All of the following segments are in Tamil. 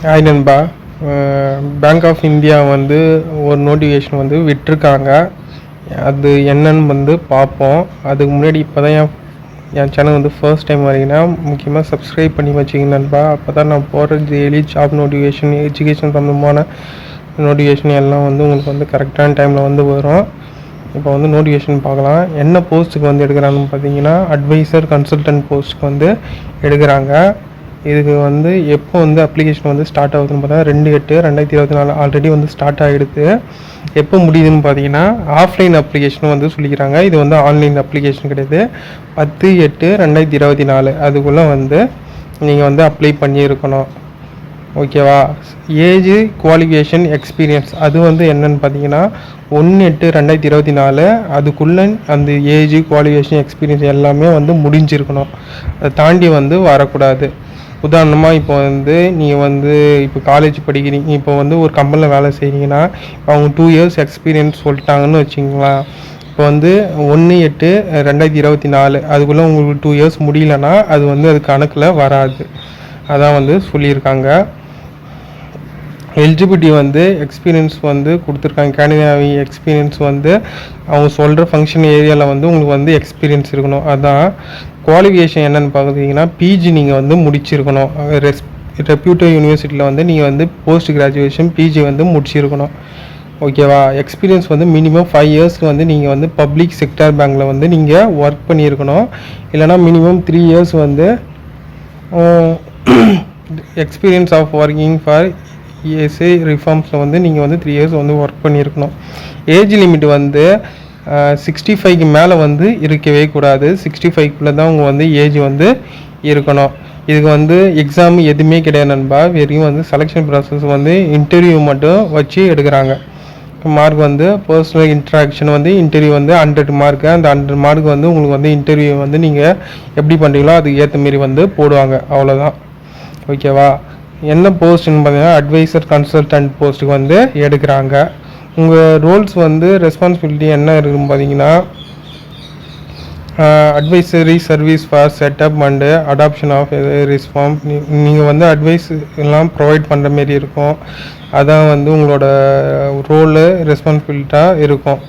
ஹாய் நண்பா. பேங்க் ஆஃப் இந்தியா வந்து ஒரு நோட்டிஃபிகேஷன் வந்து விட்டிருக்காங்க. அது என்னன்னு வந்து பார்ப்போம். அதுக்கு முன்னாடி இப்போ தான் என் சேனல் வந்து ஃபர்ஸ்ட் டைம் வரீங்கன்னா முக்கியமாக சப்ஸ்கிரைப் பண்ணி வச்சுங்க நண்பா. அப்போ தான் நான் போடுற டெய்லி ஜாப் நோட்டிஃபிகேஷன், எஜுகேஷன் சம்மந்தமான நோட்டிஃபிகேஷன் எல்லாம் வந்து உங்களுக்கு வந்து கரெக்டான டைமில் வந்து வரும். இப்போ வந்து நோட்டிஃபிகேஷன் பார்க்கலாம். என்ன போஸ்ட்டுக்கு வந்து எடுக்கிறாங்கன்னு பார்த்தீங்கன்னா அட்வைசர் கன்சல்டன்ட் போஸ்ட்டுக்கு வந்து எடுக்கிறாங்க. இதுக்கு வந்து எப்போ வந்து அப்ளிகேஷன் வந்து ஸ்டார்ட் ஆகுதுன்னு பார்த்தா 2/8/2024 ஆல்ரெடி வந்து ஸ்டார்ட் ஆகிடுது. எப்போ முடியுதுன்னு பார்த்தீங்கன்னா ஆஃப்லைன் அப்ளிகேஷன் வந்து சொல்லிக்கிறாங்க. இது வந்து ஆன்லைன் அப்ளிகேஷன் கிடையாது. 10/8/2024 அதுக்குள்ளே வந்து நீங்கள் வந்து அப்ளை பண்ணியிருக்கணும். ஓகேவா? ஏஜ், குவாலிஃபிகேஷன், எக்ஸ்பீரியன்ஸ் அது வந்து என்னென்னு பார்த்தீங்கன்னா 1/8/2024 அதுக்குள்ளே அந்த ஏஜ், குவாலிஃபிகேஷன், எக்ஸ்பீரியன்ஸ் எல்லாமே வந்து முடிஞ்சிருக்கணும். அதை தாண்டி வந்து வரக்கூடாது. உதாரணமாக இப்போ வந்து நீங்கள் வந்து இப்போ காலேஜ் படிக்கிறீங்க, இப்போ வந்து ஒரு கம்பெனியில் வேலை செய்கிறீங்கன்னா அவங்க 2 இயர்ஸ் எக்ஸ்பீரியன்ஸ் சொல்லிட்டாங்கன்னு வச்சுங்களேன். இப்போ வந்து 1/8/2024 அதுக்குள்ளே உங்களுக்கு 2 இயர்ஸ் முடியலன்னா அது வந்து அது கணக்கில் வராது. அதான் வந்து சொல்லியிருக்காங்க. எலிஜிபிலிட்டி வந்து எக்ஸ்பீரியன்ஸ் வந்து கொடுத்துருக்காங்க. கேண்டிடேட் எக்ஸ்பீரியன்ஸ் வந்து அவங்க சொல்கிற ஃபங்க்ஷன் ஏரியாவில் வந்து உங்களுக்கு வந்து எக்ஸ்பீரியன்ஸ் இருக்கணும். அதான் குவாலிஃபிகேஷன் என்னென்னு பார்த்தீங்கன்னா பிஜி நீங்கள் வந்து முடிச்சிருக்கணும். ரெப்யூட்டட் யூனிவர்சிட்டியில் வந்து நீங்கள் வந்து போஸ்ட் கிராஜுவேஷன் பிஜி வந்து முடிச்சிருக்கணும். ஓகேவா? எக்ஸ்பீரியன்ஸ் வந்து மினிமம் 5 இயர்ஸ்க்கு வந்து நீங்கள் வந்து பப்ளிக் செக்டர் பேங்க்கில் வந்து நீங்கள் ஒர்க் பண்ணியிருக்கணும். இல்லைனா மினிமம் 3 இயர்ஸ் வந்து experience of working for ESA ரிஃபார்ம்ஸில் வந்து நீங்கள் வந்து 3 இயர்ஸ் வந்து ஒர்க் பண்ணியிருக்கணும். ஏஜ் லிமிட் வந்து 65க்கு மேலே வந்து இருக்கவே கூடாது. 65க்குள்ளே தான் உங்கள் வந்து ஏஜ் வந்து இருக்கணும். இதுக்கு வந்து எக்ஸாம் எதுவுமே கிடையாது நண்பா. வெறும் வந்து செலெக்ஷன் ப்ராசஸ் வந்து இன்டர்வியூ மட்டும் வச்சு எடுக்கிறாங்க. மார்க் வந்து பர்சனல் இன்ட்ராக்ஷன் வந்து இன்டர்வியூ வந்து 100 மார்க்கு. அந்த 100 மார்க் வந்து உங்களுக்கு வந்து இன்டர்வியூ வந்து நீங்கள் எப்படி பண்ணுறீங்களோ அதுக்கு ஏற்ற மாரி வந்து போடுவாங்க. அவ்வளோதான். ஓகேவா? என்ன போஸ்ட்னு பார்த்தீங்கன்னா அட்வைசர் கன்சல்டன்ட் போஸ்ட்டுக்கு வந்து எடுக்கிறாங்க. உங்கள் ரோல்ஸ் வந்து ரெஸ்பான்சிபிலிட்டி என்ன இருக்குன்னு பார்த்தீங்கன்னா advisory service for setup and adoption of reform. நீங்கள் வந்து அட்வைஸ் எல்லாம் ப்ரொவைட் பண்ணுற மாரி இருக்கும். அதான் வந்து உங்களோட ரோலு ரெஸ்பான்சிபிலிட்டாக இருக்கும்.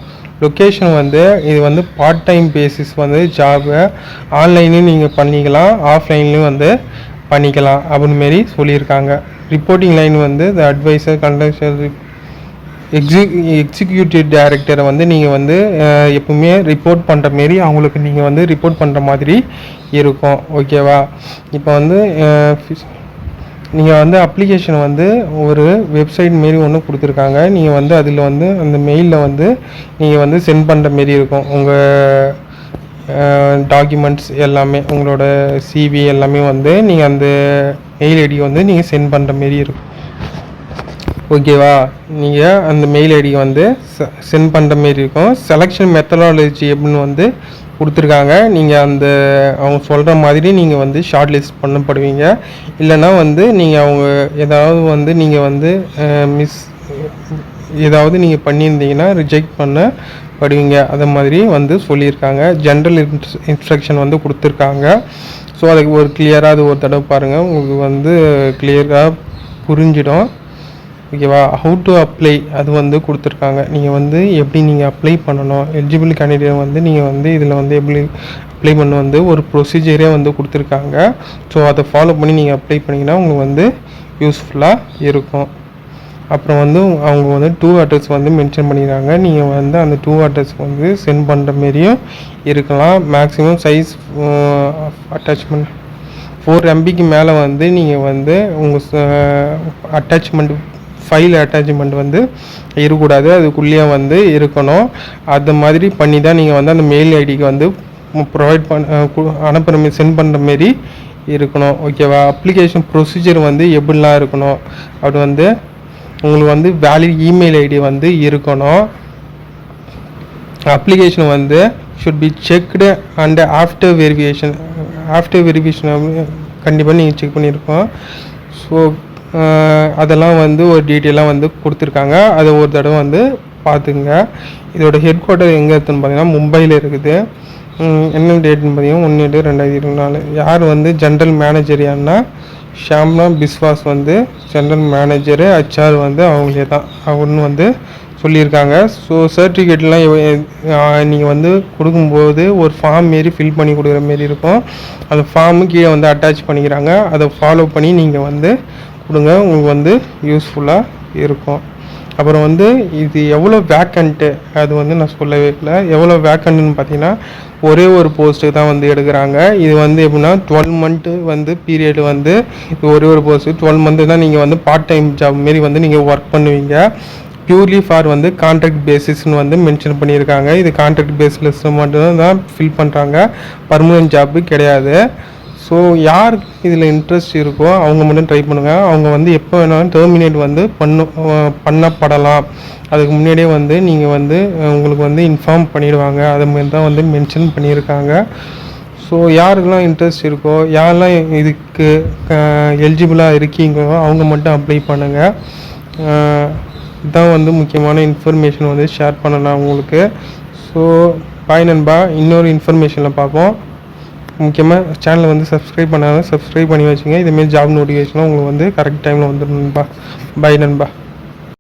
லொக்கேஷன் வந்து இது வந்து பார்ட் டைம் பேசிஸ் வந்து ஜாபு. ஆன்லைன்லேயும் நீங்கள் பண்ணிக்கலாம், ஆஃப்லைன்லேயும் வந்து பண்ணிக்கலாம் அப்படின்னு மாரி சொல்லியிருக்காங்க. ரிப்போர்ட்டிங் லைன் வந்து த அட்வைசர் கண்டக்டர் எக்ஸிக்யூட்டிவ் டைரக்டரை வந்து நீங்கள் வந்து எப்பவுமே ரிப்போர்ட் பண்ணுற மாரி அவங்களுக்கு நீங்கள் வந்து ரிப்போர்ட் பண்ணுற மாதிரி இருக்கும். ஓகேவா? இப்போ வந்து நீங்கள் வந்து அப்ளிகேஷன் வந்து ஒரு வெப்சைட் மாரி ஒன்று கொடுத்துருக்காங்க. நீங்கள் வந்து அதில் வந்து அந்த மெயிலில் வந்து நீங்கள் வந்து சென்ட் பண்ணுற மாரி இருக்கும். உங்கள் டாக்குமெண்ட்ஸ் எல்லாமே, உங்களோட சிவி எல்லாமே வந்து நீங்கள் அந்த மெயில் ஐடிக்கு வந்து நீங்கள் சென்ட் பண்ணுற மாரி இருக்கும். ஓகேவா? நீங்கள் அந்த மெயில் ஐடிக்கு வந்து சென்ட் பண்ணுற மாரி இருக்கும். செலெக்ஷன் மெத்தடாலஜி எப்படின்னு வந்து கொடுத்துருக்காங்க. நீங்கள் அந்த அவங்க சொல்கிற மாதிரி நீங்கள் வந்து ஷார்ட் லிஸ்ட் பண்ணப்படுவீங்க. இல்லைனா வந்து நீங்கள் அவங்க ஏதாவது வந்து நீங்கள் வந்து ஏதாவது நீங்கள் பண்ணியிருந்தீங்கன்னா ரிஜெக்ட் பண்ணப்படுவீங்க. அதை மாதிரி வந்து சொல்லியிருக்காங்க. ஜென்ரல் இன்ஸ்ட்ரக்ஷன் வந்து கொடுத்துருக்காங்க. ஸோ அதுக்கு ஒரு கிளியராக அது ஒரு தடவை பாருங்கள், உங்களுக்கு வந்து கிளியராக புரிஞ்சிடும். ஓகேவா? ஹவு டு அப்ளை அது வந்து கொடுத்துருக்காங்க. நீங்கள் வந்து எப்படி நீங்கள் அப்ளை பண்ணணும், எலிஜிபிள் கேண்டிடேட் வந்து நீங்கள் வந்து இதில் வந்து எப்படி அப்ளை பண்ண வந்து ஒரு ப்ரொசீஜரே வந்து கொடுத்துருக்காங்க. ஸோ அதை ஃபாலோ பண்ணி நீங்கள் அப்ளை பண்ணிங்கன்னா உங்களுக்கு வந்து யூஸ்ஃபுல்லாக இருக்கும். அப்புறம் வந்து அவங்க வந்து 2 அட்ரஸ் வந்து மென்ஷன் பண்ணிடுறாங்க. நீங்கள் வந்து அந்த 2 அட்ரஸ்க்கு வந்து சென்ட் பண்ணுற மாரியும் இருக்கலாம். மேக்ஸிமம் சைஸ் அட்டாச்மெண்ட் 4 MBக்கு மேலே வந்து நீங்கள் வந்து உங்கள் அட்டாச்மெண்ட் ஃபைல் அட்டாச்மெண்ட் வந்து இருக்கக்கூடாது. அதுக்குள்ளேயே வந்து இருக்கணும். அது மாதிரி பண்ணி தான் நீங்கள் வந்து அந்த மெயில் ஐடிக்கு வந்து ப்ரொவைட் அனுப்புகிற மாரி சென்ட் பண்ணுற மாரி இருக்கணும். ஓகேவா? அப்ளிகேஷன் ப்ரொசீஜர் வந்து எப்படிலாம் இருக்கணும் அப்படி வந்து உங்களுக்கு வந்து வேலிட் இமெயில் ஐடி வந்து இருக்கணும். அப்ளிகேஷன் வந்து should be checked and after verification கண்டிப்பாக நீங்கள் செக் பண்ணியிருக்கோம். ஸோ அதெல்லாம் வந்து ஒரு டீட்டெயிலாக வந்து கொடுத்துருக்காங்க. அதை ஒரு தடவை வந்து பார்த்துங்க. இதோட ஹெட் குவார்ட்டர் எங்கே இருக்குதுன்னு பார்த்தீங்கன்னா மும்பையில் இருக்குது. என்ன டேட்னு பார்த்தீங்கன்னா 1/8/2024. யார் வந்து ஜென்ரல் மேனேஜர் யாருன்னா ஷாம்னா பிஸ்வாஸ் வந்து ஜென்ரல் மேனேஜரு, ஹெச்ஆர் வந்து அவங்களே தான் அவருன்னு வந்து சொல்லியிருக்காங்க. ஸோ சர்டிஃபிகேட்லாம் நீங்கள் வந்து கொடுக்கும்போது ஒரு ஃபார்ம் மாரி ஃபில் பண்ணி கொடுக்குற மாரி இருக்கும். அந்த ஃபார்மு கீழே வந்து அட்டாச் பண்ணிக்கிறாங்க. அதை ஃபாலோ பண்ணி நீங்கள் வந்து கொடுங்க, உங்களுக்கு வந்து யூஸ்ஃபுல்லாக இருக்கும். அப்புறம் வந்து இது எவ்வளோ வேக்கண்ட்டு அது வந்து நான் சொல்லவே இல்லை. எவ்வளோ வேக்கண்ட்டுன்னு பார்த்தீங்கன்னா ஒரே ஒரு போஸ்ட்டுக்கு தான் வந்து எடுக்கிறாங்க. இது வந்து எப்படின்னா 12 மந்த்து வந்து பீரியடு வந்து இது ஒரே ஒரு போஸ்ட்டு 12 மந்த்து தான் நீங்கள் வந்து பார்ட் டைம் ஜாப் மாரி வந்து நீங்கள் ஒர்க் பண்ணுவீங்க. பியூர்லி ஃபார் வந்து கான்ட்ராக்ட் பேசிஸ்ன்னு வந்து மென்ஷன் பண்ணியிருக்காங்க. இது கான்ட்ராக்ட் பேஸில் மட்டும் தான் ஃபில் பண்ணுறாங்க, பர்மனெண்ட் ஜாப்பு கிடையாது. ஸோ யாருக்கு இதில் இன்ட்ரெஸ்ட் இருக்கோ அவங்க மட்டும் ட்ரை பண்ணுங்கள். அவங்க வந்து எப்போ வேணாலும் டெர்மினேட் வந்து பண்ணப்படலாம். அதுக்கு முன்னாடியே வந்து நீங்கள் வந்து உங்களுக்கு வந்து இன்ஃபார்ம் பண்ணிடுவாங்க. அது மாதிரி தான் வந்து மென்ஷன் பண்ணியிருக்காங்க. ஸோ யாருக்கெல்லாம் இன்ட்ரெஸ்ட் இருக்கோ, யாரெல்லாம் இதுக்கு எலிஜிபிளாக இருக்கீங்களோ அவங்க மட்டும் அப்ளை பண்ணுங்கள். இதுதான் வந்து முக்கியமான இன்ஃபர்மேஷன் வந்து ஷேர் பண்ணலாம் உங்களுக்கு. ஸோ பாய் நண்பா, இன்னொரு இன்ஃபர்மேஷனில் பார்ப்போம். முக்கியமாக சேனலை வந்து சப்ஸ்கிரைப் பண்ணாமல் சப்ஸ்கிரைப் பண்ணி வச்சுங்க. இதுமாரி ஜாப் நோட்டிஃபிகேஷனும் உங்களுக்கு வந்து கரெக்ட் டைமில் வந்துடும் நண்பா. பை நண்பா.